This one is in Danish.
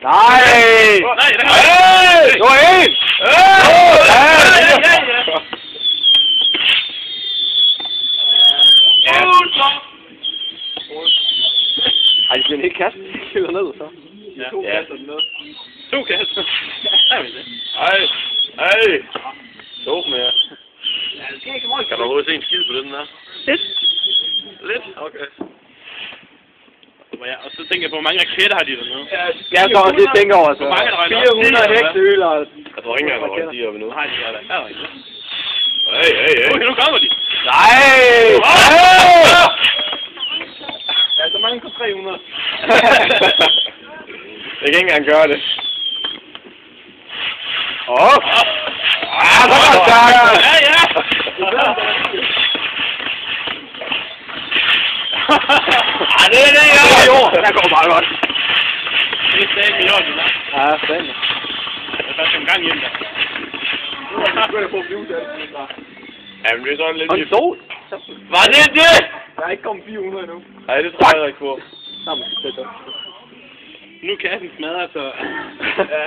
Nej! Nej, det var en! Ej, det bliver ikke kastet. Det kigger ned, så. To kasser ned. To kasser? Ej! To mere. Ja, det skal ikke meget. Kan du overhovedet se en skid på den der? Lidt. Lidt? Okay. Og så tænker jeg på, hvor mange raketter har de dernede? Ja, så også det tænker over, så. Hvor mange er der? 400 hekseøl og... Jeg tror ikke engang, der var 10 oppe nu. Nej, det er der. Er der ikke? Hey. Okay, nu kommer de. Nej! Ja, så mange på 300. Jeg kan ikke engang gøre det. Åh! Så var det stærkere! Ja! Det er det, Der går bare godt. Det er stadig med jorden, der. Ja, spændende. Der er en gang hjem der. Jamen, det er sådan lidt... Og en sol. Var det det? Der er ikke kommet 400 endnu. Nej, det tror jeg ikke på. Sammen, det er Nu er kassen smadret, så... Ja.